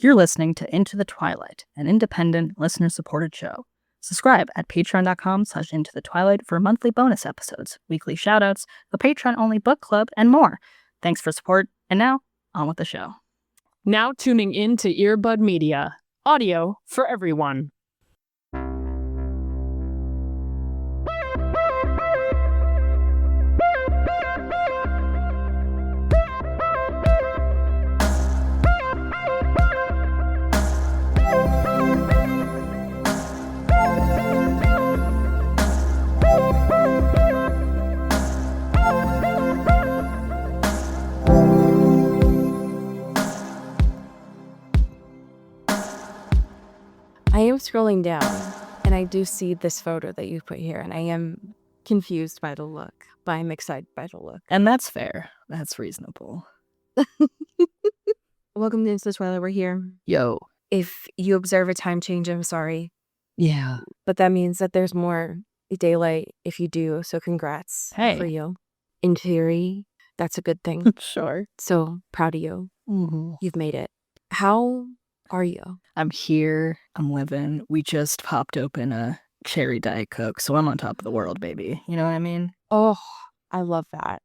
You're listening to Into the Twilight, an independent, listener-supported show. Subscribe at patreon.com/intothetwilight for monthly bonus episodes, weekly shoutouts, a Patreon-only book club, and more. Thanks for support, and now, on with the show. Now tuning in to Earbud Media, audio for everyone. I am scrolling down, and I do see this photo that you put here, and I am confused by the look, but I'm excited by the look. And that's fair. That's reasonable. Welcome to Into the Twilight. We're here. Yo. If you observe a time change, I'm sorry. Yeah. But that means that there's more daylight if you do, so congrats for you. In theory, that's a good thing. Sure. So proud of you. Mm-hmm. You've made it. How are you? I'm here. I'm living. We just popped open a cherry Diet Coke, so I'm on top of the world, baby. You know what I mean? Oh, I love that.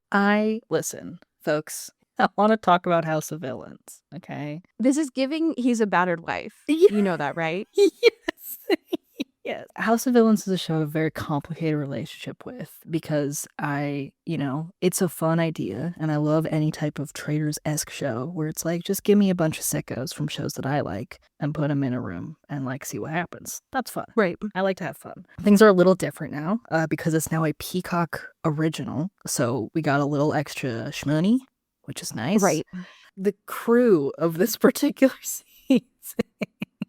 Listen, folks, I want to talk about House of Villains, okay? This is giving he's a battered wife. Yeah. You know that, right? Yes. Yes. House of Villains is a show I have a very complicated relationship with because it's a fun idea and I love any type of Traitors-esque show where it's like, just give me a bunch of sickos from shows that I like and put them in a room and see what happens. That's fun. Right. I like to have fun. Things are a little different now because it's now a Peacock original. So we got a little extra shmoney, which is nice. Right. The crew of this particular season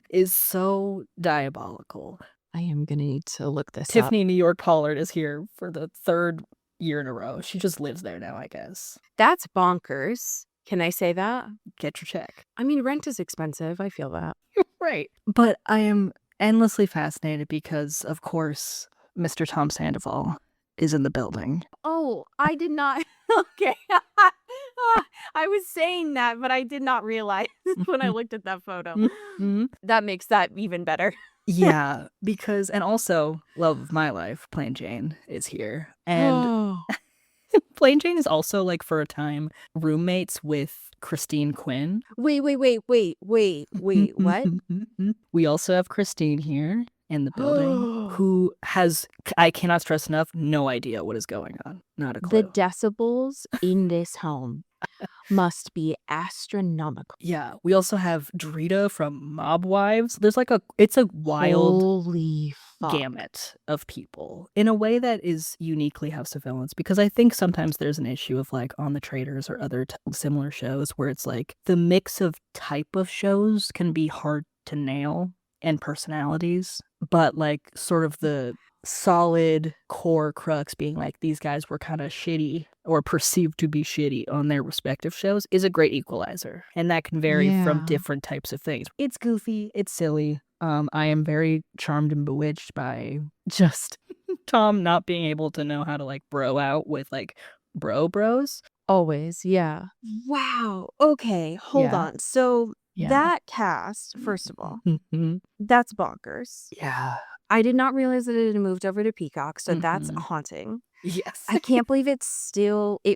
is so diabolical. I am going to need to look this Tiffany up. New York Pollard is here for the third year in a row. She just lives there now, I guess. That's bonkers. Can I say that? Get your check. I mean, rent is expensive. I feel that. Right. But I am endlessly fascinated because, of course, Mr. Tom Sandoval is in the building. Oh, I did not. Okay. I was saying that, but I did not realize when I looked at that photo. Mm-hmm. That makes that even better. Yeah, because, and also, love of my life, Plain Jane, is here. And Plain Jane is also, for a time, roommates with Christine Quinn. Wait, what? We also have Christine here in the building who has, I cannot stress enough, no idea what is going on. Not a clue. The decibels in this home must be astronomical. Yeah, we also have Drita from Mob Wives. There's it's a wild Holy fuck. gamut of people in a way that is uniquely House of Villains, because I think sometimes there's an issue of On the Traitors or other similar shows where it's the mix of type of shows can be hard to nail and personalities, but sort of the solid core crux being these guys were kind of shitty or perceived to be shitty on their respective shows is a great equalizer, and that can vary from different types of things. It's goofy, it's silly. I am very charmed and bewitched by just Tom not being able to know how to bro out with bros. Always, yeah. Wow. Okay, hold on. So that cast, first of all, that's bonkers. Yeah. I did not realize that it had moved over to Peacock, so that's haunting. Yes. I can't believe it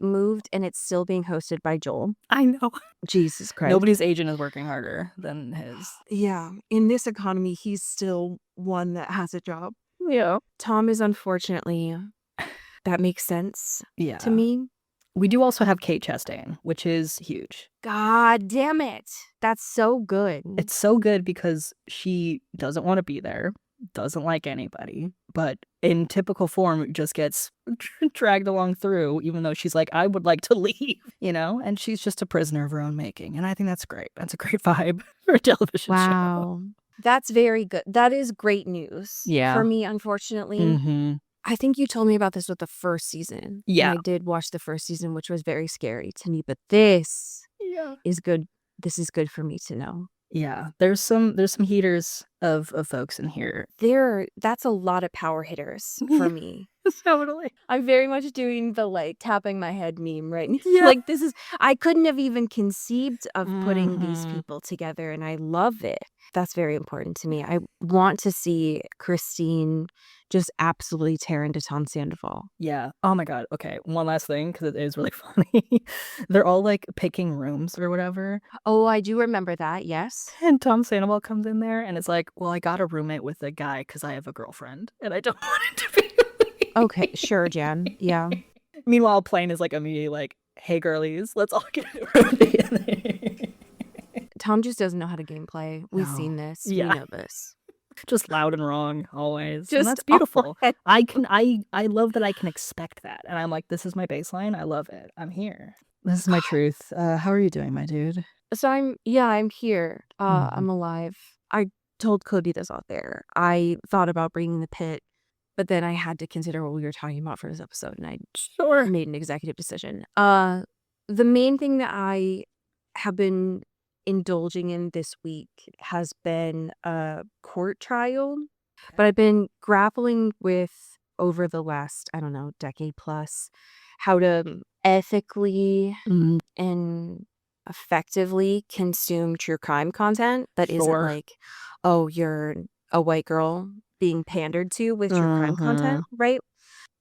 moved and it's still being hosted by Joel. I know. Jesus Christ. Nobody's agent is working harder than his. Yeah. In this economy, he's still one that has a job. Yeah. Tom is unfortunately, that makes sense to me. We do also have Kate Chastain, which is huge. God damn it. That's so good. It's so good because she doesn't want to be there, doesn't like anybody, but in typical form just gets dragged along through, even though she's I would like to leave, and she's just a prisoner of her own making. And I think that's great. That's a great vibe for a television show. Wow. That's very good. That is great news for me, unfortunately. Mm-hmm. I think you told me about this with the first season. Yeah. And I did watch the first season, which was very scary to me, but this is good. This is good for me to know. Yeah, there's some heaters of folks in here. That's a lot of power hitters for me. Totally. I'm very much doing the like tapping my head meme right now. Yeah. Like this is I couldn't have even conceived of putting these Mhm. people together, and I love it. That's very important to me. I want to see Christine just absolutely tear into Tom Sandoval. Yeah. Oh my god. Okay, one last thing, because it is really funny. They're all, like, picking rooms or whatever, Oh, I do remember that. Yes. and Tom Sandoval comes in there, and it's like, "Well, I got a roommate with a guy because I have a girlfriend, and I don't want it to be me." Okay, sure, Jan. Yeah. Meanwhile, Plane is, like, immediately like, "Hey, girlies, let's all get a room together." Tom just doesn't know how to gameplay. We've No. seen this. We Yeah. know this. Just loud and wrong always, and Just that's beautiful. always. I love that I can expect that, and I'm like, "This is my baseline, I love it, I'm here. This is my truth." How are you doing, my dude? So I'm here. Mhm. I'm alive. I told Cody this out there. I thought about bringing the pit, but then I had to consider what we were talking about for this episode, and I Sure. made an executive decision. The main thing that I have been indulging in this week has been a court trial, but I've been grappling with over the last, I don't know, decade plus, how to ethically Mhm. and effectively consume true crime content that isn't Sure. like, oh, you're a white girl being pandered to with true crime content, right?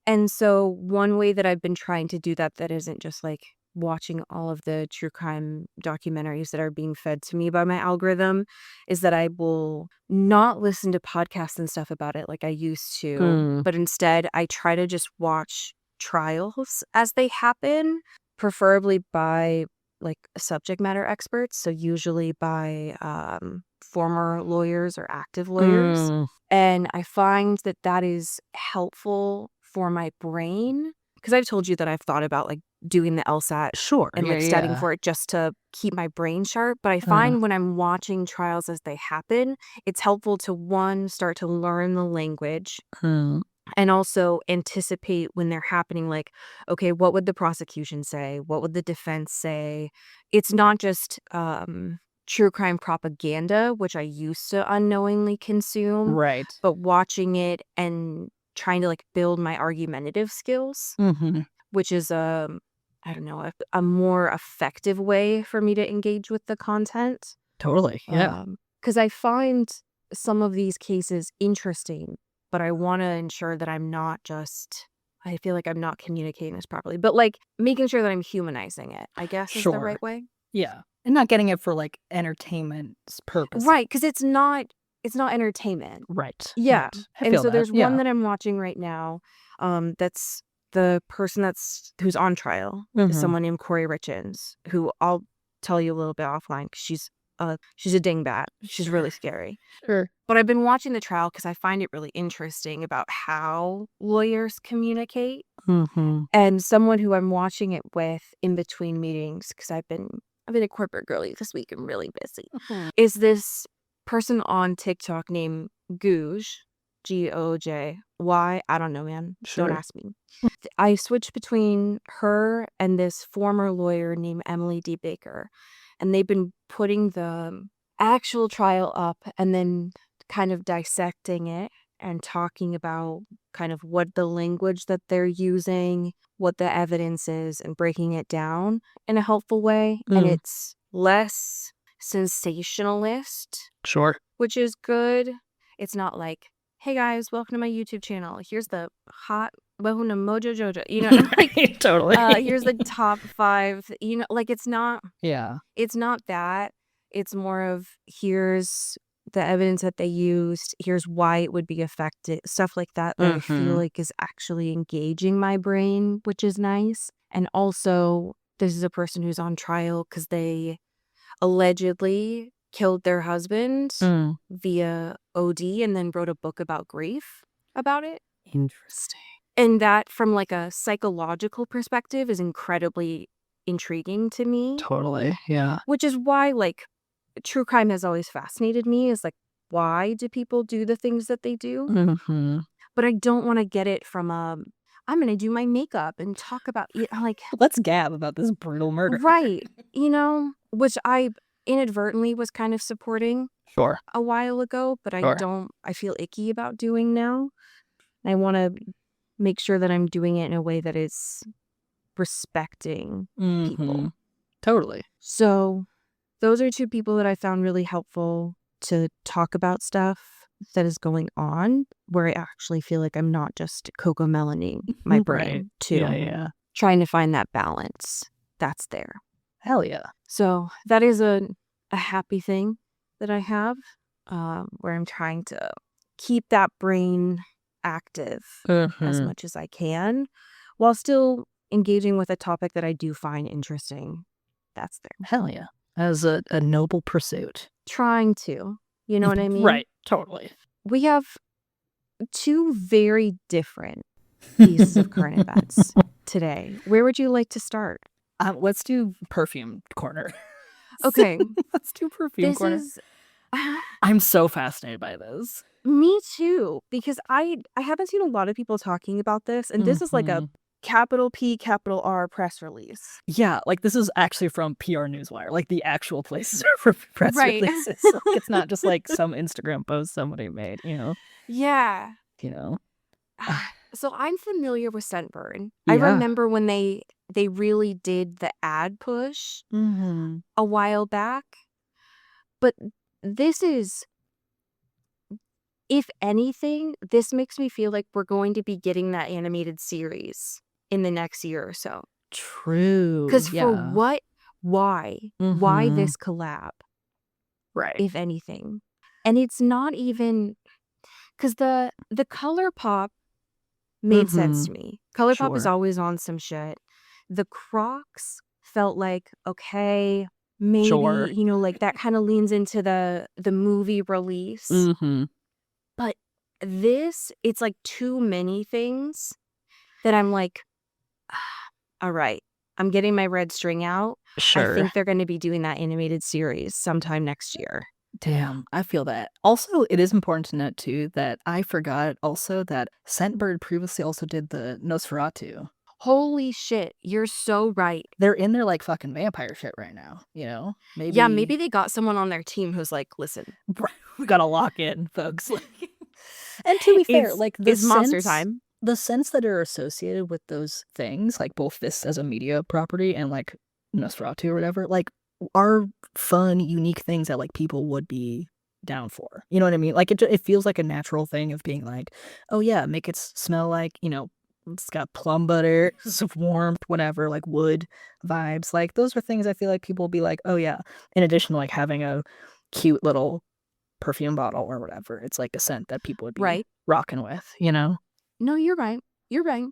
And so one way that I've been trying to do that isn't just like watching all of the true crime documentaries that are being fed to me by my algorithm is that I will not listen to podcasts and stuff about it like I used to, but instead I try to just watch trials as they happen, preferably by like subject matter experts, so usually by former lawyers or active lawyers. And I find that that is helpful for my brain because I've told you that I've thought about like doing the LSAT Sure, and yeah, like studying yeah. for it just to keep my brain sharp. But I find when I'm watching trials as they happen, it's helpful to one, start to learn the language and also anticipate when they're happening. Like, okay, what would the prosecution say? What would the defense say? It's not just true crime propaganda, which I used to unknowingly consume, Right. but watching it and trying to like build my argumentative skills, Mhm. which is I don't know, a more effective way for me to engage with the content. Totally, yeah. Because I find some of these cases interesting, but I want to ensure that I'm not just, I feel like I'm not communicating this properly, but like making sure that I'm humanizing it, I guess is the Sure. right way. Yeah, and not getting it for, like, entertainment's purpose. Right, because it's not entertainment. Right, Yeah. right. I And feel so that, there's one yeah. that I'm watching right now. That's the person who's on trial is Mhm. someone named Corey Richins, who I'll tell you a little bit offline because she's a dingbat. She's really scary. Sure. But I've been watching the trial because I find it really interesting about how lawyers communicate. Mhm. And someone who I'm watching it with in between meetings, because I've been a corporate girly this week and really busy, Mhm. is this person on TikTok named Gooj, Gojy. I don't know, man. Don't Sure. ask me. I switched between her and this former lawyer named Emily D. Baker, and they've been putting the actual trial up and then kind of dissecting it and talking about kind of what the language that they're using, what the evidence is, and breaking it down in a helpful way. And it's less sensationalist, Sure. which is good. It's not like, hey guys, welcome to my YouTube channel. Here's the hot, welcome to Mojo Jojo. You know, like, Totally. here's the top 5. You know, like it's not Yeah. that. It's more of here's the evidence that they used. Here's why it would be effective. Stuff like that I feel like is actually engaging my brain, which is nice. And also, this is a person who's on trial because they allegedly killed their husband via OD and then wrote a book about grief about it. Interesting. And that from like a psychological perspective is incredibly intriguing to me, Totally, yeah. which which is why like true crime has always fascinated me is like, why do people do the things that they do? Mhm. But I don't want to get it from I'm going to do my makeup and talk about like Let's gab about this brutal murder. right, which I inadvertently was kind of supporting Sure. a while ago, but Sure. I feel icky about doing now. I want to make sure that I'm doing it in a way that is respecting people. Totally. So those are two people that I found really helpful to talk about stuff that is going on, where I actually feel like I'm not just cocomelaning my brain too. Yeah. Trying to find that balance that's there. Hell yeah. So that is a happy thing that I have, where I'm trying to keep that brain active as much as I can while still engaging with a topic that I do find interesting. That's there. Hell yeah. As a noble pursuit. Trying to, you know what I mean? Right. Totally. We have two very different pieces of current events today. Where would you like to start? Let's do perfume corner. Okay. Let's do perfume This corner. is I'm so fascinated by this. me too, because I haven't seen a lot of people talking about this, and this is like a capital P, capital R press release. Yeah, like this is actually from PR Newswire, like the actual places for press Right. releases. So it's not just like some Instagram post somebody made, Yeah. you know. So I'm familiar with Scentbird. I Yeah. remember when they really did the ad push a while back. But this is, if anything, this makes me feel like we're going to be getting that animated series in the next year or so. True. Because for yeah. what? Why? Why this collab, Right. if anything? And it's not even, because the color pop made sense to me. Color pop is Sure. always on some shit. The Crocs felt like, okay, maybe, Sure. like that kind of leans into the movie release. But this, it's like too many things that I'm like, all right, I'm getting my red string out. Sure. I think they're going to be doing that animated series sometime next year. Damn, I feel that. Also, it is important to note too that I forgot also that Scentbird previously also did the Nosferatu. Holy shit, you're so right. They're in their like fucking vampire shit right now, Maybe Yeah, maybe they got someone on their team who's like, listen, we gotta lock in, folks. And to be fair, it's- like the it's monster sense, time. the sense that are associated with those things, like both this as a media property and like Nosferatu or whatever, like are fun, unique things that like people would be down for. You know what I mean? Like it feels like a natural thing of being like, oh yeah, make it smell like, it's got plum butter, some warmth, whatever, like wood vibes. Like those are things I feel like people will be like, oh yeah. In addition to like having a cute little perfume bottle or whatever, it's like a scent that people would be Right. rocking with, No, you're right. You're right.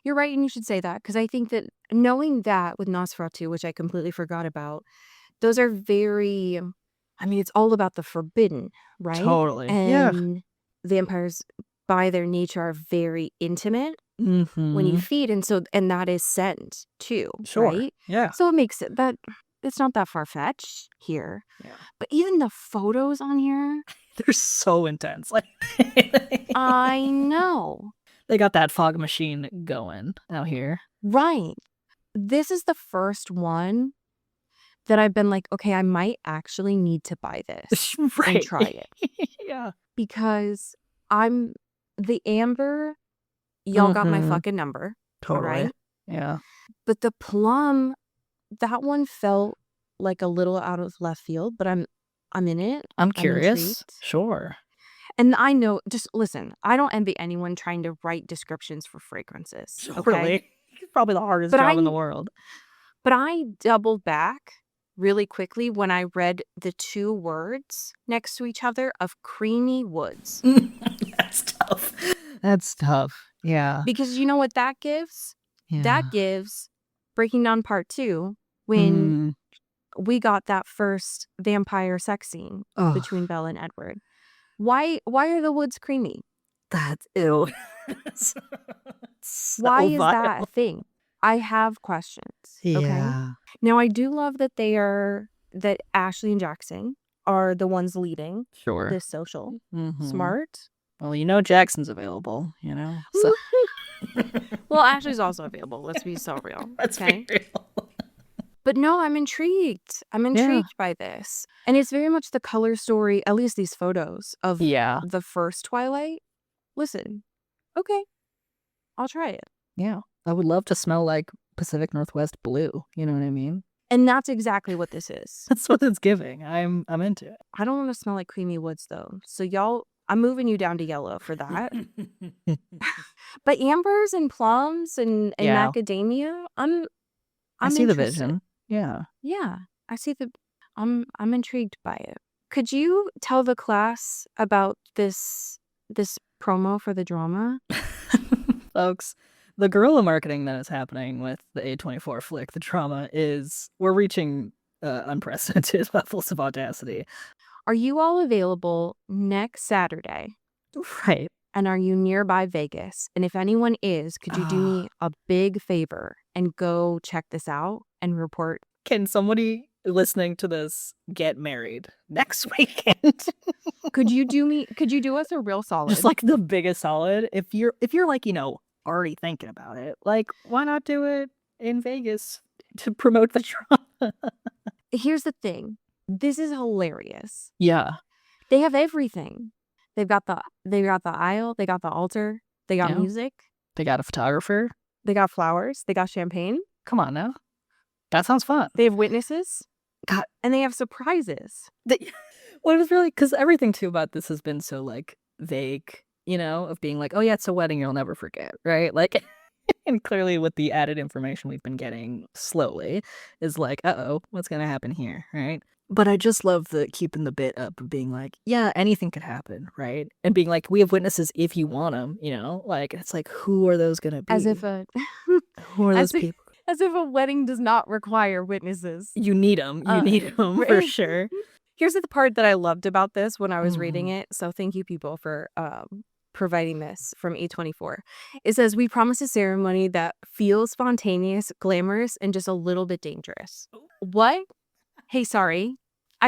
You're right, and you should say that, because I think that knowing that with Nosferatu, which I completely forgot about, those are very, I mean, it's all about the forbidden, right? Totally. Yeah. And vampires, by their nature, are very intimate when you Mhm. feed, and that is scent too, Sure. right? Yeah. So it makes it that it's not that far-fetched here. Yeah. But even the photos on here, They're so intense. Like I know. they got that fog machine going out here. Right. This is the first one that I've been like, okay, I might actually need to buy this Right. and try it, Yeah. because I'm the amber, y'all got my Mhm. fucking number, Totally. right? Yeah. But the plum, that one felt like a little out of left field, but I'm in it. I'm curious. intrigued. Sure. And I know, just listen, I don't envy anyone trying to write descriptions for fragrances. Okay. Totally. It's probably the hardest But job in I- the world. But I doubled back really quickly when I read the two words next to each other of creamy woods. That's tough. That's tough. Yeah. Because you know what that gives? Yeah. That gives Breaking Down Part 2 when we got that first vampire sex scene Oh, between Bella and Edward. Why are the woods creamy? that's ew. So Why is vile. that a thing? I have questions. Okay. Yeah. Now I do love that that Ashley and Jackson are the ones leading Sure. this social. Mhm. Smart. Well, Jackson's available, so Well, Ashley's also available. Let's be so real. let's Okay. be real. But no, I'm intrigued. I'm intrigued by this. And it's very much the color story, at least these photos of Yeah. the first Twilight. Listen, okay. I'll try it. Yeah. I would love to smell like Pacific Northwest blue. You know what I mean? And that's exactly what this is. That's what it's giving. I'm into it. I don't want to smell like creamy woods though. So y'all, I'm moving you down to yellow for that. But ambers and plums and Yeah. macadamia, I'm I see the interested. vision. Yeah. Yeah, I see the. I'm intrigued by it. Could you tell the class about this promo for the drama? Folks, the guerrilla marketing that is happening with the A24 flick, the drama, we're reaching unprecedented levels of audacity. Are you all available next Saturday? Right. And are you nearby Vegas? And if anyone is, could you do me a big favor and go check this out and report? Can somebody listening to this get married next weekend? Could you do us a real solid? Just like the biggest solid. If you're like, already thinking about it, like, why not do it in Vegas to promote the drama? Here's the thing. This is hilarious. Yeah. They have everything. They've got the aisle, they got the altar, they got music, They got a photographer. they got flowers, they got champagne. Come on now. That sounds fun. They have witnesses. God. And they have surprises. What is really, because everything too about this has been so like vague, of being like, oh yeah, it's a wedding you'll never forget, right? Like, and clearly with the added information we've been getting slowly is like, what's gonna happen here, right? But I just love the keeping the bit up of being like, yeah, anything could happen, right? And being like, we have witnesses if you want them, like, it's like, who are those gonna be? As if who are those people? As if a wedding does not require witnesses. You need them. You need them for sure. Here's the part that I loved about this when I was reading it. So thank you, people, for providing this from A24. It says, we promise a ceremony that feels spontaneous, glamorous, and just a little bit dangerous. What? Hey, sorry.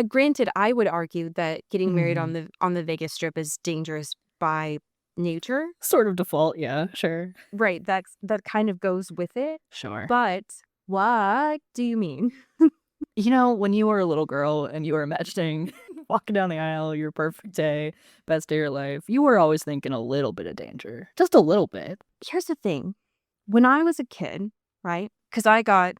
Granted, I would argue that getting married on the Vegas Strip is dangerous by nature. Sort of default, yeah, sure. Right, that kind of goes with it. Sure. But what do you mean? When you were a little girl and you were imagining walking down the aisle, your perfect day, best day of your life, you were always thinking a little bit of danger. Just a little bit. Here's the thing. When I was a kid, right, because I got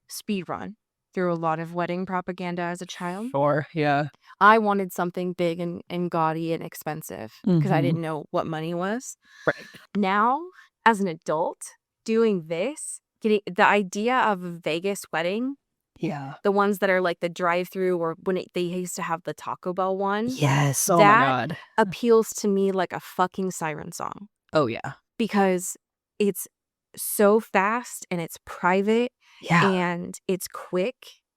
speed run through a lot of wedding propaganda as a child. Sure, yeah. I wanted something big and gaudy and expensive because I didn't know what money was. Right. Now, as an adult, doing this, getting the idea of a Vegas wedding, yeah, the ones that are like the drive-through, or when they used to have the Taco Bell one. Yes, oh that my God. appeals to me like a fucking siren song. Oh yeah. Because it's so fast and it's private. Yeah. And it's quick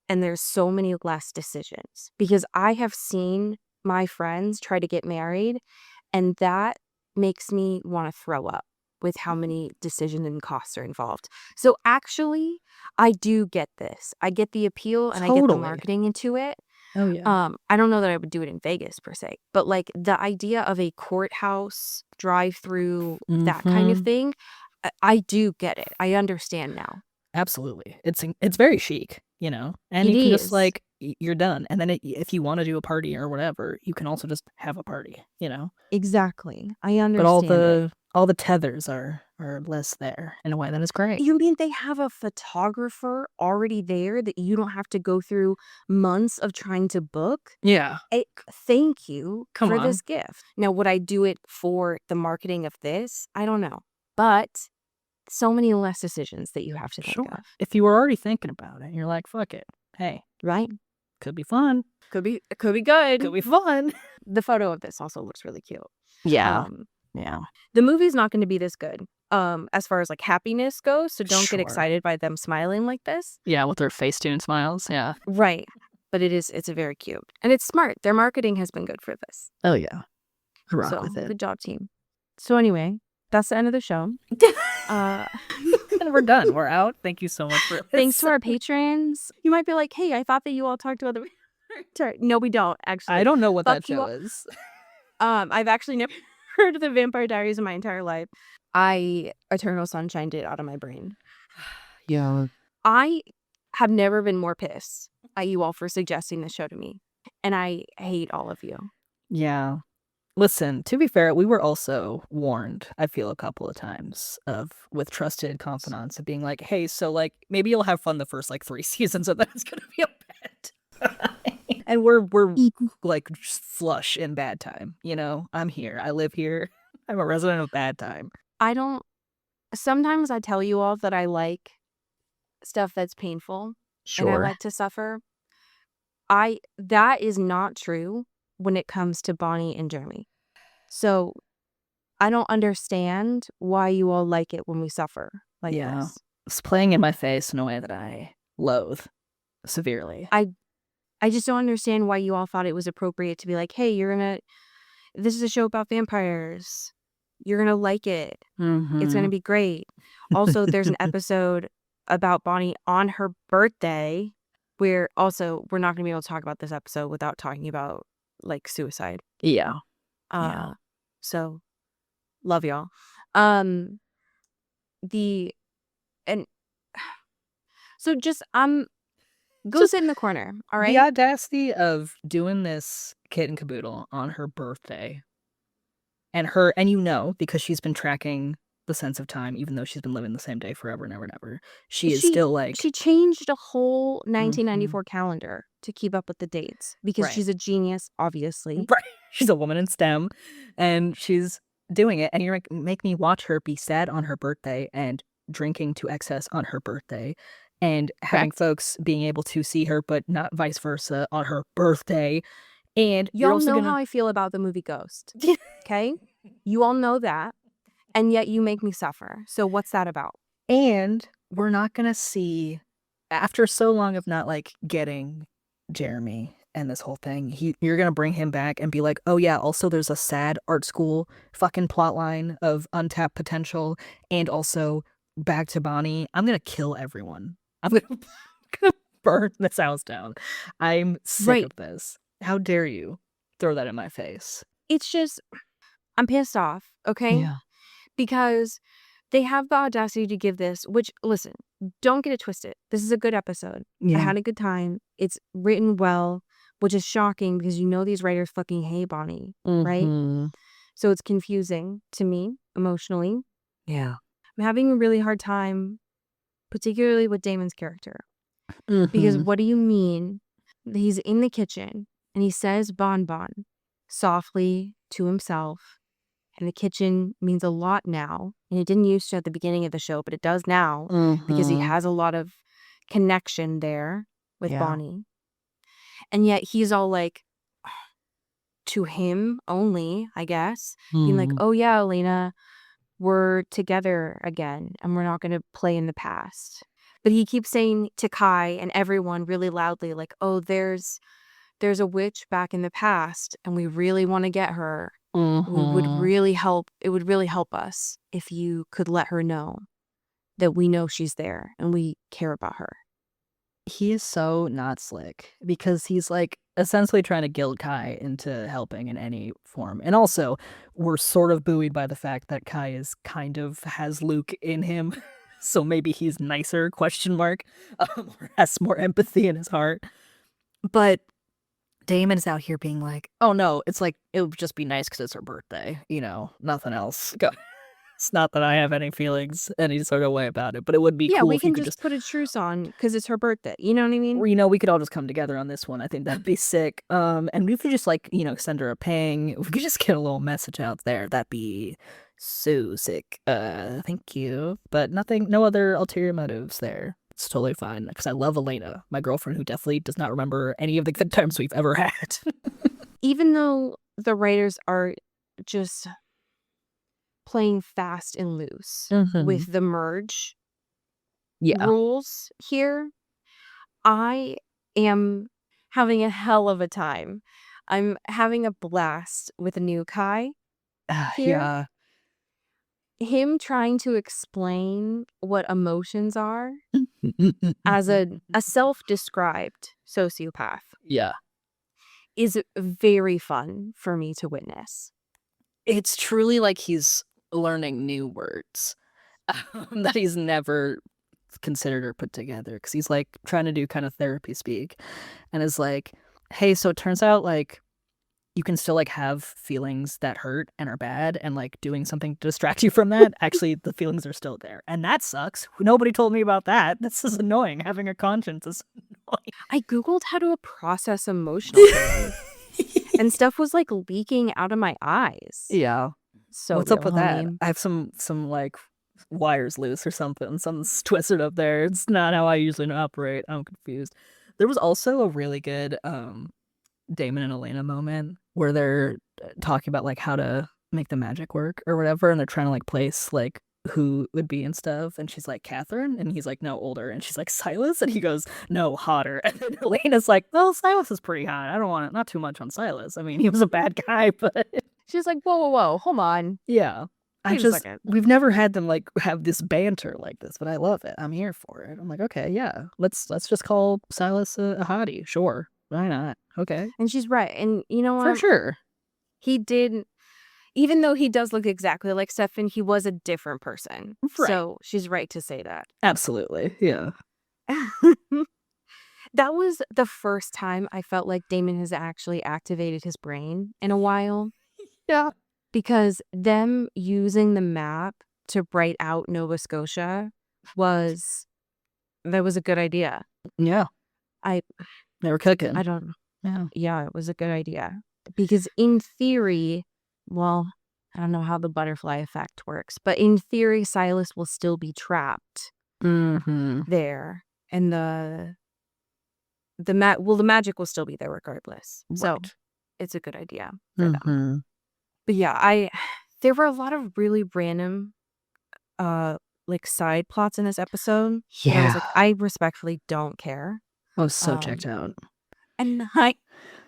and there's so many less decisions. Because I have seen my friends try to get married and that makes me want to throw up with how many decisions and costs are involved. So actually, I do get this. I get the appeal and I get the marketing into it. Oh yeah. I don't know that I would do it in Vegas per se, but like the idea of a courthouse drive-through, that kind of thing, I do get it. I understand now. Absolutely. It's very chic, and you can just like, you're done. And then if you want to do a party or whatever, you can also just have a party, Exactly. I understand. But all the tethers are less there in a way that is great. You mean they have a photographer already there that you don't have to go through months of trying to book? Yeah. Thank you for this gift. Now, would I do it for the marketing of this? I don't know. But so many less decisions that you have to think of. If you were already thinking about it, you're like, fuck it. Hey. Right? Could be fun. Could be good. Could be fun. The photo of this also looks really cute. Yeah. Yeah. The movie's not going to be this good as far as like happiness goes, so don't get excited by them smiling like this. Yeah, with their Facetune smiles. Yeah. Right. But it's a very cute. And it's smart. Their marketing has been good for this. Oh yeah. Rock with it. Good job, team. So anyway, that's the end of the show. And we're done. We're out. Thank you so much for listening. Thanks to our patrons. You might be like, hey, I thought that you all talked about the... No, we don't, actually. I don't know what that show is. I've actually never heard of the Vampire Diaries in my entire life. Eternal Sunshine did out of my brain. Yeah. I have never been more pissed at you all for suggesting this show to me. And I hate all of you. Yeah. Listen, to be fair, we were also warned, I feel, a couple of times with trusted confidants of being like, hey, so like maybe you'll have fun the first like 3 seasons and then it's gonna be a bad. And we're like just flush in bad time, you know? I'm here. I live here. I'm a resident of bad time. Sometimes I tell you all that I like stuff that's painful and I like to suffer. That is not true when it comes to Bonnie and Jeremy. So I don't understand why you all like it when we suffer like this. It's playing in my face in a way that I loathe severely. I just don't understand why you all thought it was appropriate to be like, hey, this is a show about vampires. You're gonna like it. It's gonna be great. Also, there's an episode about Bonnie on her birthday where also we're not gonna be able to talk about this episode without talking about like suicide. Yeah. So love y'all. And so just go sit in the corner, all right? The audacity of doing this kit and caboodle on her birthday. And you know, because she's been tracking the sense of time, even though she's been living the same day forever and ever and ever. She is still like... She changed a whole 1994 calendar to keep up with the dates because she's a genius, obviously. Right. She's a woman in STEM and she's doing it. And you're like, make me watch her be sad on her birthday and drinking to excess on her birthday and having folks being able to see her, but not vice versa on her birthday. And y'all know how I feel about the movie Ghost. Okay? You all know that. And yet you make me suffer. So what's that about? And we're not going to see, after so long of not like getting Jeremy and this whole thing, you're going to bring him back and be like, oh yeah, also there's a sad art school fucking plot line of untapped potential. And also back to Bonnie. I'm going to kill everyone. I'm going to burn this house down. I'm sick of this. How dare you throw that in my face? It's just, I'm pissed off, okay? Yeah. Because they have the audacity to give this, which, listen, don't get it twisted. This is a good episode. Yeah. I had a good time. It's written well, which is shocking because you know these writers fucking hate Bonnie, right? So it's confusing to me emotionally. Yeah. I'm having a really hard time, particularly with Damon's character. Because what do you mean? He's in the kitchen and he says bon bon softly to himself. And the kitchen means a lot now. And it didn't used to at the beginning of the show, but it does now because he has a lot of connection there with Bonnie. And yet he's all like, to him only, I guess, being like, oh yeah, Elena, we're together again and we're not going to play in the past. But he keeps saying to Kai and everyone really loudly, like, oh, there's a witch back in the past and we really want to get her. It would really help us if you could let her know that we know she's there and we care about her. He is so not slick because he's like essentially trying to guilt Kai into helping in any form. And also, we're sort of buoyed by the fact that Kai is kind of has Luke in him. So maybe he's nicer, or has more empathy in his heart. But Damon is out here being like, oh no, it's like, it would just be nice because it's her birthday, you know, nothing else. It's not that I have any feelings any sort of way about it, but it would be cool we if can you could just put a truce on because it's her birthday. You know what I mean? Or, you know, we could all just come together on this one. I think that'd be sick. And we could just like, you know, send her a ping. If we could just get a little message out there, that'd be so sick. Thank you. But no other ulterior motives there. It's totally fine because I love Elena, my girlfriend who definitely does not remember any of the good times we've ever had. Even though the writers are just playing fast and loose with the merge rules here, I am having a hell of a time. I'm having a blast with a new Kai here. Him trying to explain what emotions are as a self-described sociopath is very fun for me to witness. It's truly like he's learning new words that he's never considered or put together because he's like trying to do kind of therapy speak and is like, hey, so it turns out like you can still like have feelings that hurt and are bad, and like doing something to distract you from that, actually the feelings are still there. And that sucks. Nobody told me about that. This is annoying. Having a conscience is annoying. I Googled how to process emotional pain, and stuff was like leaking out of my eyes. Yeah. So What's up with that? homie. I have some like wires loose or something. Something's twisted up there. It's not how I usually operate. I'm confused. There was also a really good Damon and Elena moment where they're talking about like how to make the magic work or whatever, and they're trying to like place like who would be and stuff, and she's like Catherine, and he's like no, older, and she's like Silas, and he goes no, hotter, and then Elena's like, well, Silas is pretty hot. I don't want it, not too much on Silas. I mean, he was a bad guy, but She's like, whoa, hold on. yeah. Wait a second. We've never had them like have this banter like this, but I love it. I'm here for it. I'm like, okay, yeah, let's just call Silas a hottie. Sure, why not? Okay, And she's right. And you know for what? sure. He did, even though he does look exactly like Stefan, he was a different person. Right. So she's right to say that. Absolutely, yeah. That was the first time I felt like Damon has actually activated his brain in a while. Yeah. Because them using the map to write out Nova Scotia was a good idea. Yeah. I They were cooking. I don't know. Yeah. Yeah, it was a good idea. Because in theory, well, I don't know how the butterfly effect works, but in theory, Silas will still be trapped there. And the magic will still be there regardless. So Right. it's a good idea for them. But yeah, there were a lot of really random like side plots in this episode. And I was like, I respectfully don't care. I was so checked out. And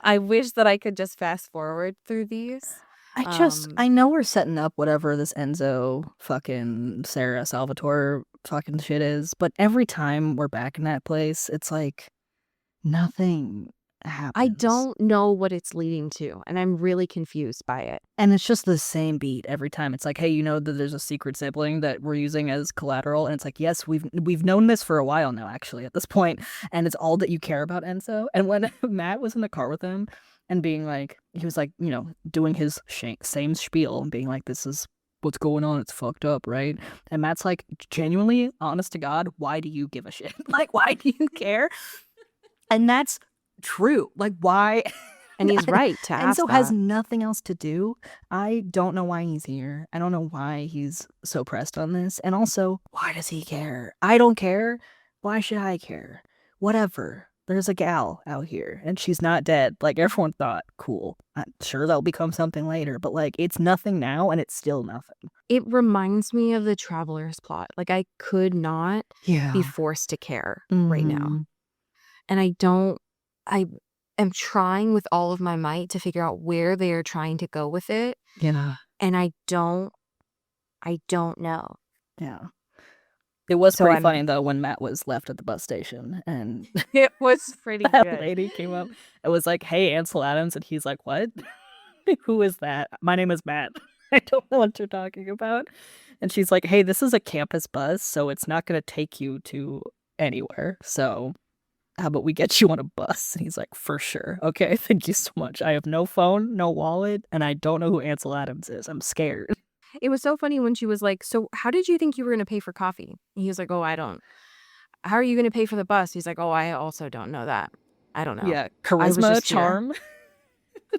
I wish that I could just fast forward through these. I know we're setting up whatever this Enzo fucking Sarah Salvatore fucking shit is, but every time we're back in that place, it's like nothing happens. I don't know what it's leading to, and I'm really confused by it. And it's just the same beat every time. It's like, hey, you know that there's a secret sibling that we're using as collateral, and it's like, yes, we've known this for a while now, actually, at this point, and it's all that you care about, Enzo. And when Matt was in the car with him and being like, he was like, you know, doing his same spiel and being like, this is what's going on, it's fucked up, right? And Matt's like, genuinely, honest to God, why do you give a shit? Like, why do you care? And that's true. Like, why? And he's right to ask Enzo that. has nothing else to do. I don't know why he's here. I don't know why he's so pressed on this. And also, why does he care? I don't care. Why should I care? Whatever. There's a gal out here and she's not dead. Like everyone thought, cool. I'm sure that'll become something later, but like it's nothing now and it's still nothing. It reminds me of the Traveler's plot. Like I could not Yeah. be forced to care right now. And I am trying with all of my might to figure out where they are trying to go with it. Yeah. And I don't know. Yeah. It was So pretty I'm- funny though when Matt was left at the bus station and It was pretty that good. lady came up and was like, hey, Ansel Adams, and he's like, what? Who is that? My name is Matt. I don't know what you're talking about. And she's like, hey, this is a campus bus, so it's not going to take you to anywhere. So how about we get you on a bus? And he's like, for sure. Okay, thank you so much. I have no phone, no wallet, and I don't know who Ansel Adams is. I'm scared. It was so funny when she was like, so how did you think you were going to pay for coffee? And he was like, oh, I don't. How are you going to pay for the bus? He's like, oh, I also don't know that. I don't know. Yeah, was charisma, just here. charm.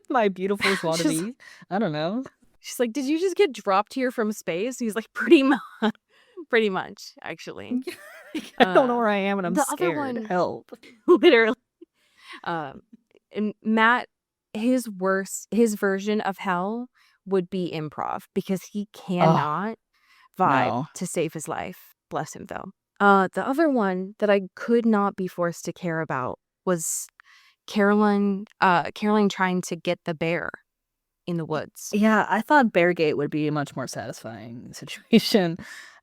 My beautiful joie de She's- vivre. I don't know. She's like, did you just get dropped here from space? He's like, pretty much, actually. I don't know where I am and I'm the other scared. one- Help. Literally. And Matt, his version of hell would be improv because he cannot vibe no. to save his life. Bless him, though. The other one that I could not be forced to care about was Caroline trying to get the bear in the woods. Yeah, I thought Beargate would be a much more satisfying situation.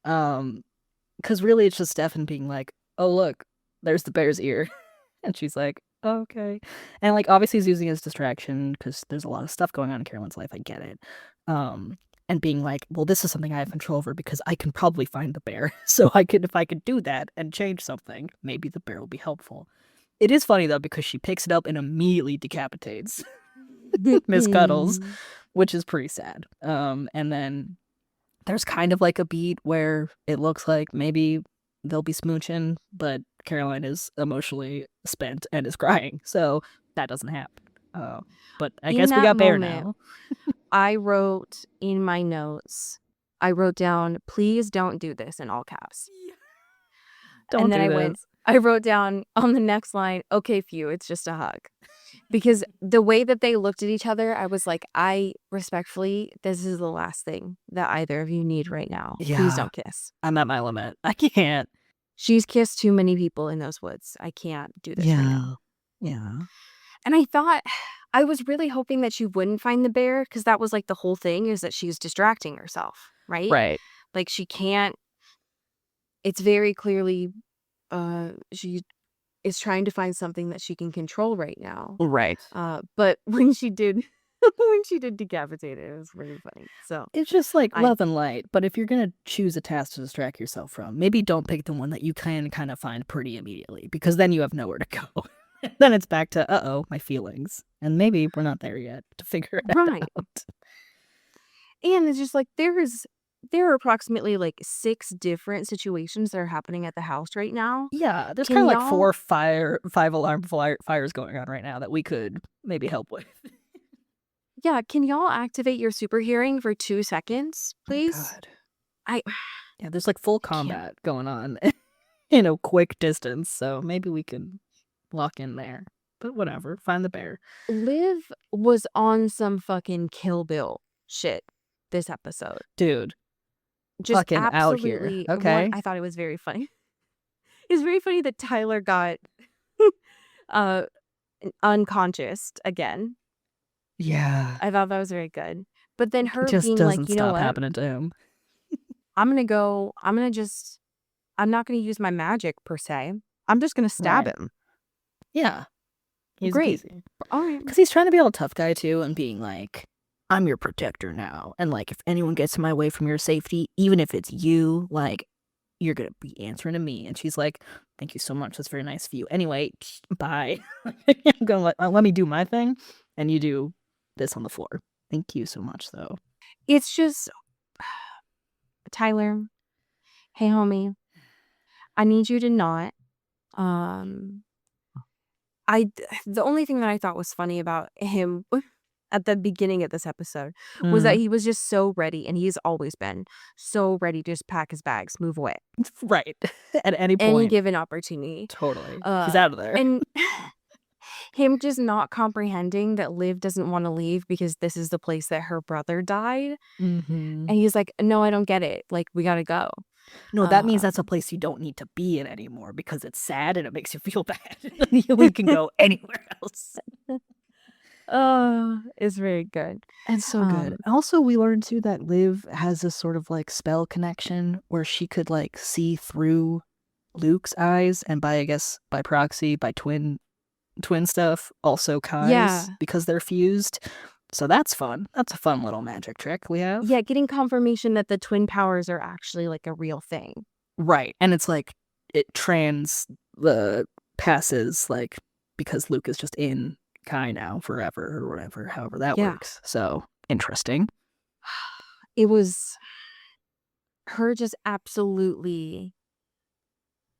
Because really it's just Stefan being like, oh, look, there's the bear's ear. And she's like, oh, okay. And like, obviously he's using it as distraction because there's a lot of stuff going on in Caroline's life. I get it. And being like, well, this is something I have control over because I can probably find the bear. So if I could do that and change something, maybe the bear will be helpful. It is funny though, because she picks it up and immediately decapitates Miss Cuddles, which is pretty sad. And then there's kind of like a beat where it looks like maybe they'll be smooching, but Caroline is emotionally spent and is crying, so that doesn't happen. But I In guess we that got Bear moment, now. I wrote in my notes, I wrote down, please don't do this in all caps. Don't And then do I wrote down on the next line, okay, phew, it's just a hug. Because the way that they looked at each other, I was like, I respectfully, this is the last thing that either of you need right now. Please Yeah. don't kiss. I'm at my limit. I can't. She's kissed too many people in those woods. I can't do this right now. Yeah. And I was really hoping that she wouldn't find the bear, because that was like the whole thing, is that she's distracting herself, right? Right. Like she can't, it's very clearly, she is trying to find something that she can control right now. Right. But when she did, decapitate it was really funny. So It's just like I- love and light, but if you're gonna choose a task to distract yourself from, maybe don't pick the one that you can kind of find pretty immediately, because then you have nowhere to go. Then it's back to my feelings, and maybe we're not there yet to figure it Right. out. And it's just like there are approximately like 6 different situations that are happening at the house right now. Yeah, there's Can kind of like y'all- 5 alarm fires going on right now that we could maybe help with. Yeah, can y'all activate your super hearing for 2 seconds, please? God. Yeah, there's like full can't. combat going on in a quick distance, so maybe we can lock in there. But whatever, find the bear. Liv was on some fucking Kill Bill shit this episode. Dude, Just fucking out here, absolutely. okay? I thought it was very funny. It's very funny that Tyler got unconscious again. Yeah. I thought that was very good. But then her It just being doesn't like, you know stop what? happening to him. I'm not going to use my magic per se. I'm just going to stab Right. him. Yeah. He's Great. easy. All right. Because he's trying to be all tough guy too, and being like, I'm your protector now. And like, if anyone gets in my way from your safety, even if it's you, like, you're going to be answering to me. And she's like, thank you so much. That's very nice of you. Anyway, bye. I'm going to let me do my thing, and you do this on the floor. Thank you so much, though. It's just, Tyler, hey, homie, I need you to not. The only thing that I thought was funny about him at the beginning of this episode was that he was just so ready, and he's always been so ready to just pack his bags, move away. Right. At any point. Any given opportunity. Totally. He's out of there. And him just not comprehending that Liv doesn't want to leave because this is the place that her brother died. Mm-hmm. And he's like, no, I don't get it. Like, we got to go. No, that means that's a place you don't need to be in anymore because it's sad and it makes you feel bad. We can go anywhere else. It's very good. It's so good. Also, we learned too that Liv has this sort of like spell connection where she could like see through Luke's eyes, and by proxy, by twin stuff, also Kai's, because they're fused. So that's fun. That's a fun little magic trick we have. Yeah, getting confirmation that the twin powers are actually like a real thing. Right. And it's like it passes, like, because Luke is just in Kai now forever or whatever, however that works. So interesting. It was her just absolutely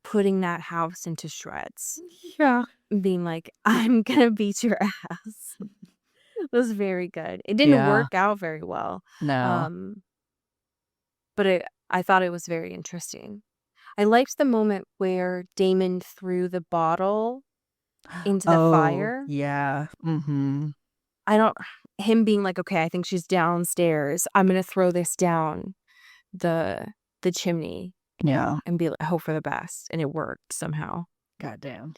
putting that house into shreds. Yeah. Being like, I'm gonna beat your ass. It was very good. It didn't work out very well. No. But I thought it was very interesting. I liked the moment where Damon threw the bottle into the fire. Yeah. Mm-hmm. Him being like, okay, I think she's downstairs. I'm gonna throw this down the chimney. Yeah. And be like, hope for the best. And it worked somehow. Goddamn.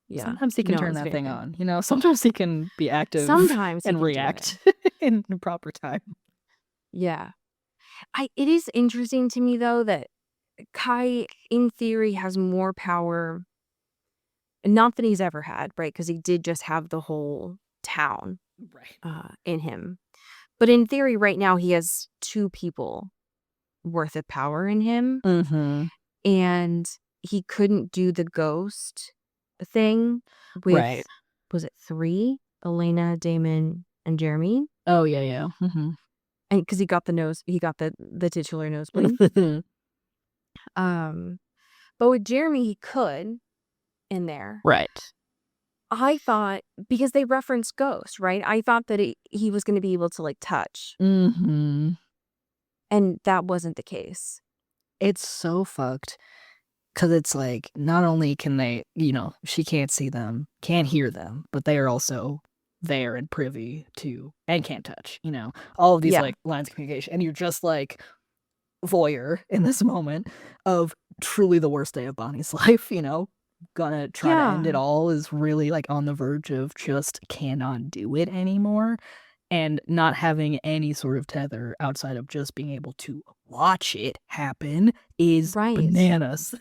Yeah. Sometimes he can turn that thing on. You know, sometimes he can be active. Sometimes and react in the proper time. Yeah. It is interesting to me though that Kai, in theory, has more power, not that he's ever had, right? Because he did just have the whole town in him. But in theory, right now, he has 2 people worth of power in him. Mm-hmm. And he couldn't do the ghost thing with, was it 3? Elena, Damon, and Jeremy. Oh, yeah. And because he got the titular nosebleed. But with Jeremy, he could in there. Right. I thought, because they referenced Ghost, right? I thought that he was going to be able to like touch, Mm-hmm. and that wasn't the case. It's so fucked. Because it's like, not only can they, she can't see them, can't hear them, but they are also there and privy to, and can't touch, all of these Yeah. like lines of communication. And you're just like voyeur in this moment of truly the worst day of Bonnie's life, gonna try to end it all, is really like on the verge of just cannot do it anymore. And not having any sort of tether outside of just being able to watch it happen is Right. bananas.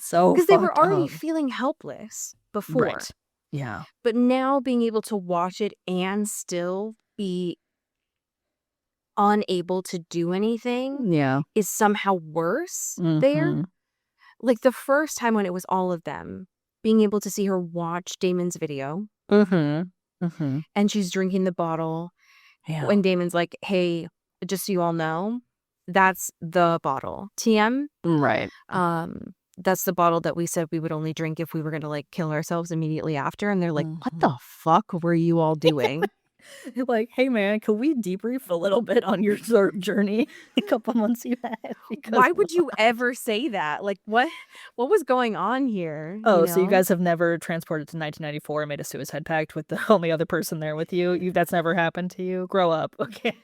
So Because they were fucked already up. feeling helpless before. Right. Yeah. But now being able to watch it and still be unable to do anything Yeah. is somehow worse there. Mhm. Like the first time when it was all of them, being able to see her watch Damon's video Mhm. Mhm. and she's drinking the bottle. Yeah. When Damon's like, hey, just so you all know, that's the bottle. TM. Right. That's the bottle that we said we would only drink if we were going to like kill ourselves immediately after. And they're like, what the fuck were you all doing? Like, hey man, could we debrief a little bit on your sort of journey a couple months you had? Because Why would you ever say that? Like, what was going on here? Oh, so you guys have never transported to 1994 and made a suicide pact with the only other person there with you? That's never happened to you? Grow up, okay?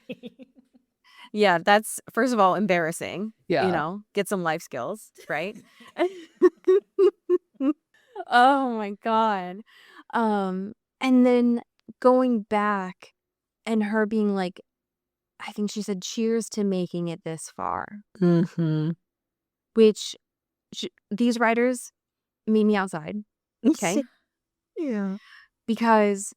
Yeah, that's, first of all, embarrassing. Yeah. Get some life skills, right? Oh my God. And then going back and her being like, I think she said, cheers to making it this far. Mm-hmm. Which these writers meet me outside. Okay. Yeah. Because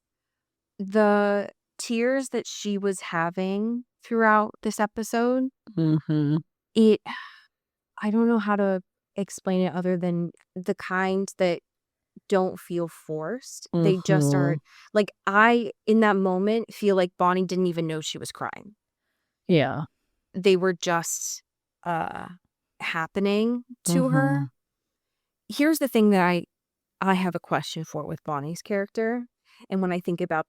the tears that she was having throughout this episode, Mm-hmm. I don't know how to explain it other than the kind that don't feel forced. They just aren't. Like, I, in that moment, feel like Bonnie didn't even know she was crying. Yeah. They were just happening to her. Here's the thing that I have a question for with Bonnie's character. And when I think about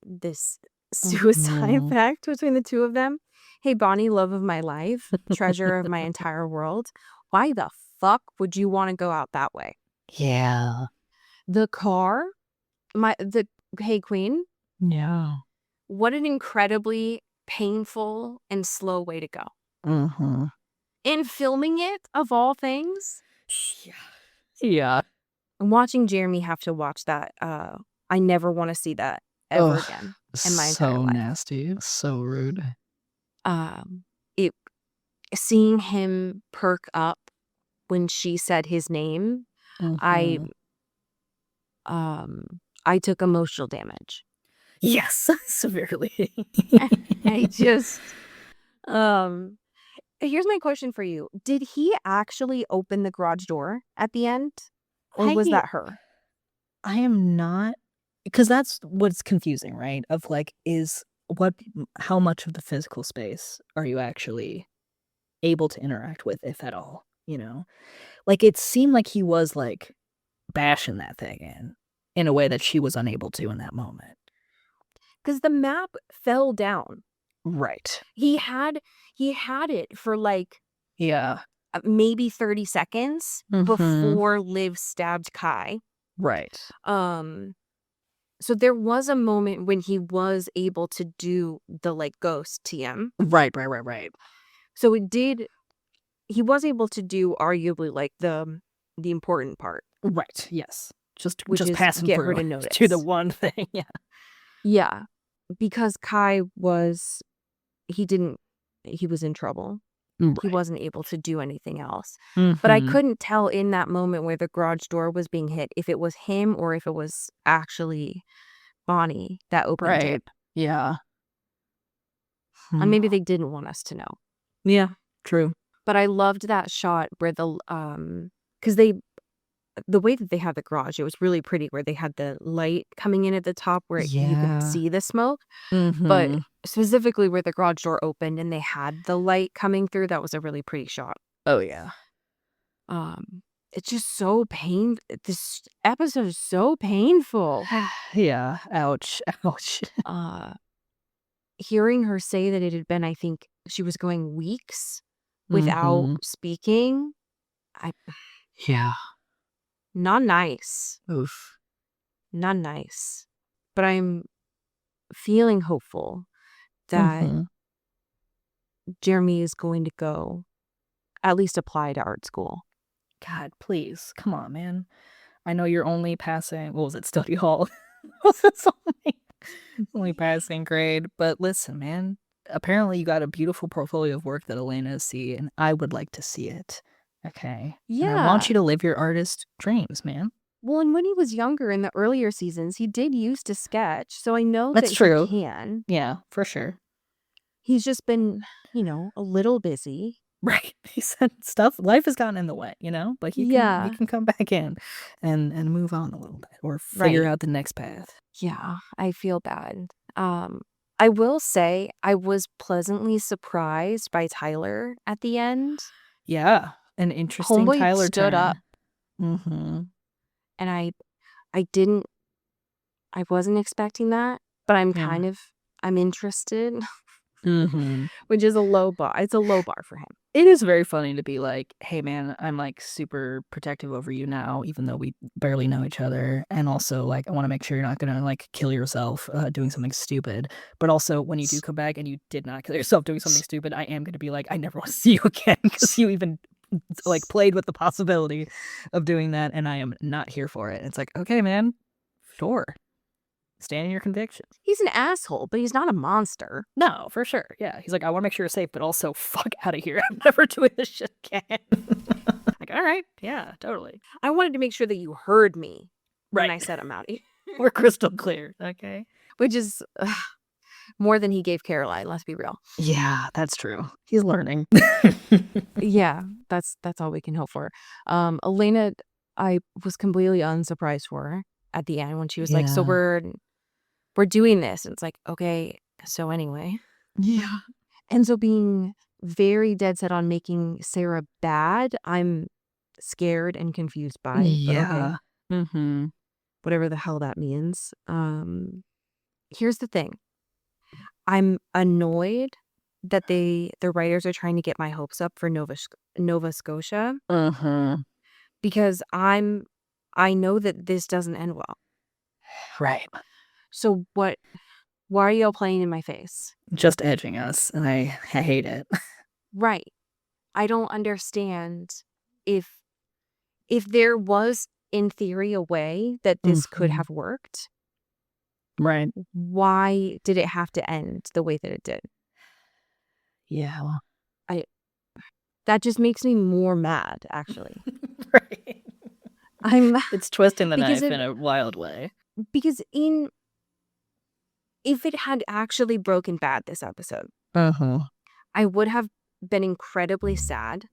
this suicide pact between the two of them, hey, Bonnie, love of my life, treasure of my entire world, why the fuck would you want to go out that way? Yeah. The car, hey, Queen. Yeah. What an incredibly painful and slow way to go. Mm-hmm. In filming it, of all things. Yeah. Yeah. And watching Jeremy have to watch that, I never want to see that ever again in my entire life. So nasty. So rude. Seeing him perk up when she said his name, I took emotional damage. Yes, severely. I just, here's my question for you. Did he actually open the garage door at the end? Or was that her? I am not, because that's what's confusing, right? Of like, how much of the physical space are you actually able to interact with, if at all, Like, it seemed like he was like bashing that thing in a way that she was unable to in that moment. Because the map fell down. Right. He had it for like maybe 30 seconds before Liv stabbed Kai. Right. So there was a moment when he was able to do the like ghost TM. Right. So he was able to do arguably like the important part. Right. Yes. Just pass him get through her to notice. to the one thing. Yeah. Yeah. Because Kai he was in trouble. Right. He wasn't able to do anything else. But I couldn't tell in that moment where the garage door was being hit if it was him or if it was actually Bonnie that opened it. Yeah. And maybe they didn't want us to know. Yeah, true. But I loved that shot where because the way that they had the garage, it was really pretty where they had the light coming in at the top where you could Yeah. see the smoke. But Mm-hmm. specifically where the garage door opened and they had the light coming through, that was a really pretty shot. Oh, yeah. It's just so this episode is so painful. Yeah. Ouch. Ouch. Hearing her say that it had been, I think she was going weeks without Mm-hmm. speaking, Yeah. not nice. Oof. Not nice. But I'm feeling hopeful that Mm-hmm. Jeremy is going to go at least apply to art school. God, please. Come on, man. I know you're only passing, what was it, study hall? It's only passing grade. But listen, man, apparently you got a beautiful portfolio of work that Elena is seeing, and I would like to see it. Okay. And I want Yeah. you to live your artist dreams, man. Well, and when he was younger in the earlier seasons, he did used to sketch. So I know That's that true. he can. Yeah, for sure. He's just been, a little busy. Right. He said stuff. Life has gotten in the way, but he Yeah. can come back in and move on a little bit or figure Right. out the next path. Yeah, I feel bad. I will say I was pleasantly surprised by Tyler at the end. Yeah. An interesting Homeboy Tyler stood turn. up, Mm-hmm. and I wasn't expecting that, but I'm interested, Mm-hmm. which is a low bar. It's a low bar for him. It is very funny to be like, hey man, I'm like super protective over you now, even though we barely know each other. And also like, I want to make sure you're not going to like kill yourself doing something stupid. But also when you do come back and you did not kill yourself doing something stupid, I am going to be like, I never want to see you again because you even like played with the possibility of doing that. And I am not here for it. And it's like, okay, man, sure. Stand in your convictions. He's an asshole, but he's not a monster. No, for sure. Yeah. He's like, I want to make sure you're safe, but also fuck out of here. I'm never doing this shit again. Like, all right. Yeah, totally. I wanted to make sure that you heard me when Right. I said I'm out of here, We're crystal clear. Okay. which is more than he gave Caroline. Let's be real. Yeah, that's true. He's learning. Yeah, that's all we can hope for. Elena, I was completely unsurprised for her at the end when she was like, "So Yeah. we're doing this," and it's like, okay, so anyway, Yeah. ends up being very dead set on making Sarah bad. I'm scared and confused by, but okay, Yeah. Mm-hmm. whatever the hell that means. Here's the thing. I'm annoyed that the writers are trying to get my hopes up for Nova Scotia Mm-hmm. because I know that this doesn't end well. Right. So why are y'all playing in my face? Just edging us, and I hate it. Right. I don't understand if there was in theory a way that this could Mhm. have worked, Right. why did it have to end the way that it did? Yeah. Well. That just makes me more mad, actually. Right. It's twisting the Because knife in a wild way. because if it had actually broken bad this episode, Uh-huh. I would have been incredibly sad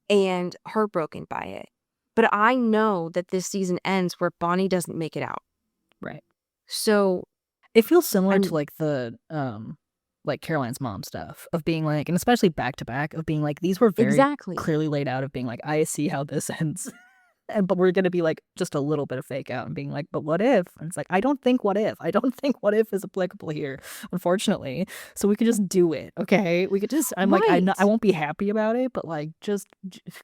and heartbroken by it. But I know that this season ends where Bonnie doesn't make it out. Right. So It feels similar to I'm- like the like Caroline's mom stuff of being like, and especially back to back of being like, these were very exactly. clearly laid out of being like, I see how this ends. But we're gonna be like just a little bit of fake out and being like, but what if? And it's like, I don't think what if. I don't think what if is applicable here, unfortunately. So we could just do it, okay? We could just. I'm like, I Right. won't be happy about it, but like, just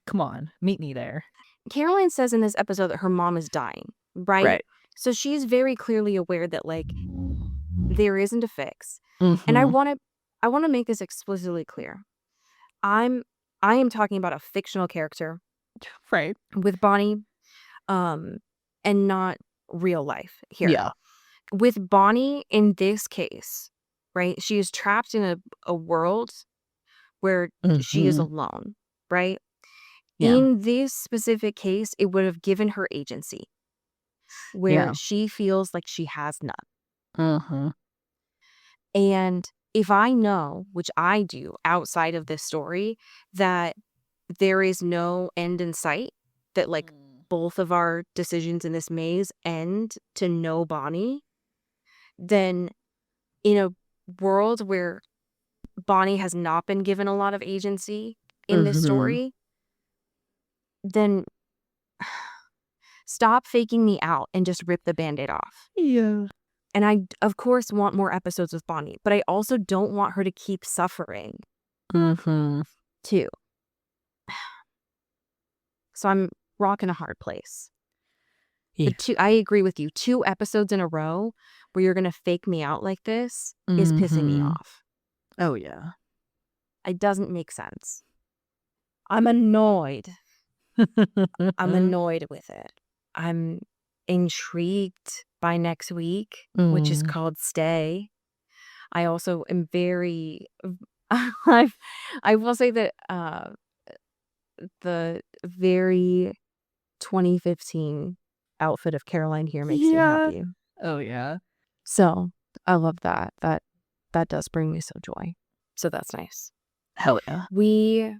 come on, meet me there. Caroline says in this episode that her mom is dying, right? So she's very clearly aware that like there isn't a fix. And I Mhm. want to make this explicitly clear. I am talking about a fictional character Right. with Bonnie, and not real life here. Yeah. With Bonnie in this case, right? She is trapped in a world where she is Mhm. alone, right? Yeah. In this specific case, it would have given her agency where Yeah. she feels like she has none. Uh-huh. And if I know, which I do outside of this story, that there is no end in sight, that like both of our decisions in this maze end to no Bonnie, then in a world where Bonnie has not been given a lot of agency in this story, then stop faking me out and just rip the Band-Aid off. Yeah. And I, of course, want more episodes with Bonnie, but I also don't want her to keep suffering, too. So I'm rocking a hard place. Yeah. But I agree with you. 2 episodes in a row where you're going to fake me out like this is pissing me off. Oh, yeah. It doesn't make sense. I'm annoyed. I'm annoyed with it. I'm intrigued by next week, which is called Stay. I also am very... I will say that the very 2015 outfit of Caroline here makes you happy. Oh, yeah. So I love that. That does bring me so joy. So that's nice. Hell yeah. We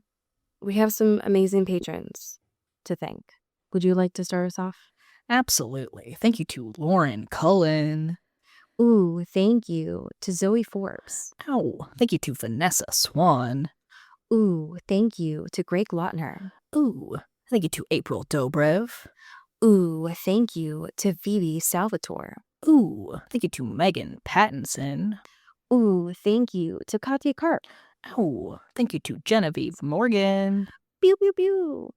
have some amazing patrons to thank. Would you like to start us off? Absolutely. Thank you to Lauren Cullen. Ooh, thank you to Zoe Forbes. Ow. Thank you to Vanessa Swan. Ooh, thank you to Greg Lautner. Ooh. Thank you to April Dobrev. Ooh, thank you to Phoebe Salvatore. Ooh. Thank you to Megan Pattinson. Ooh, thank you to Katya Karp. Ow. Thank you to Genevieve Morgan. Pew, pew, pew.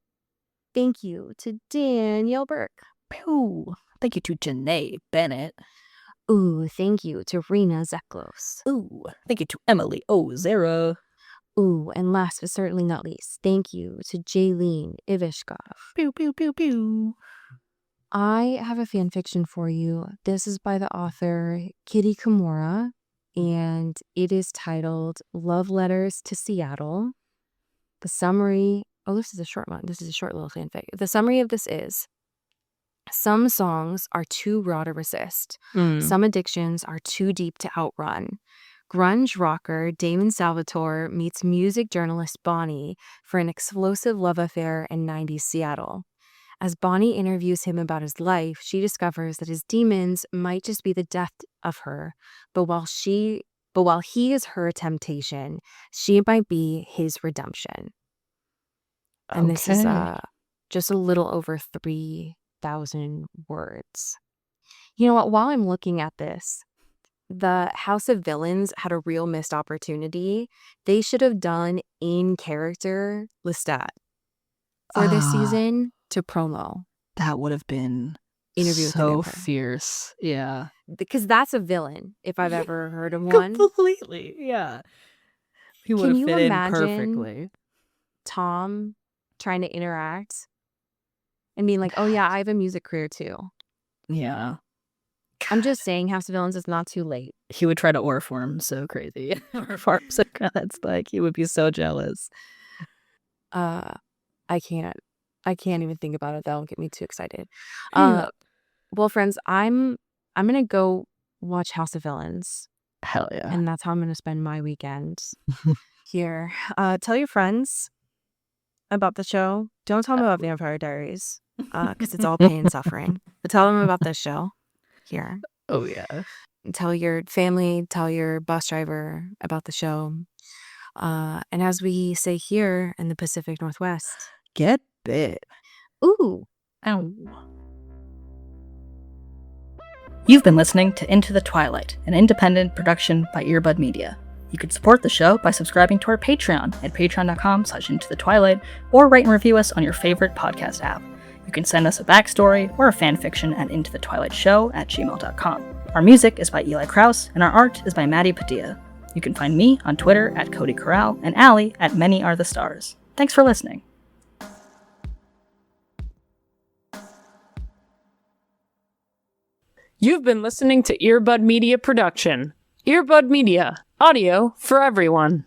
Thank you to Danielle Burke. Pew. Thank you to Janae Bennett. Ooh, thank you to Rena Zeklos. Ooh. Thank you to Emily Ozera. Ooh, and last but certainly not least, thank you to Jaylene Ivishkov. Pew, pew, pew, pew. I have a fan fiction for you. This is by the author Kitty Kimura, and it is titled Love Letters to Seattle. The summary... Oh, this is a short one. This is a short little fanfic. The summary of this is: some songs are too raw to resist. Some addictions are too deep to outrun. Grunge rocker Damon Salvatore meets music journalist Bonnie for an explosive love affair in 90s Seattle. As Bonnie interviews him about his life, she discovers that his demons might just be the death of her, but while he is her temptation, she might be his redemption. And this is just a little over 3,000 words. You know what? While I'm looking at this, the House of Villains had a real missed opportunity. They should have done in-character Lestat for this season to promo. That would have been Interview with the so Vampire. fierce. Yeah. Because that's a villain, if I've ever heard of one. Completely. Yeah. He would Can have you fit in imagine perfectly. Tom trying to interact and being like, oh yeah, I have a music career too. Yeah. I'm just saying, House of Villains is not too late. He would try to orform so crazy. Orform so that's like, he would be so jealous. I can't even think about it. That'll get me too excited. Yeah. Well, friends, I'm gonna go watch House of Villains. Hell yeah. And that's how I'm gonna spend my weekend here. Tell your friends about the show. Don't tell them about Vampire Diaries, because it's all pain and suffering. But tell them about this show here. Oh yeah. Tell your family, tell your bus driver about the show. And as we say here in the Pacific Northwest, Get bit. ooh. Ow. You've been listening to Into the Twilight, an independent production by Earbud Media. You can support the show by subscribing to our Patreon at patreon.com/intothetwilight, or rate and review us on your favorite podcast app. You can send us a backstory or a fanfiction at intothetwilightshow@gmail.com. Our music is by Eli Krause, and our art is by Maddie Padilla. You can find me on Twitter at Cody Corral and Allie at Many Are the Stars. Thanks for listening. You've been listening to Earbud Media Production. Earbud Media, audio for everyone.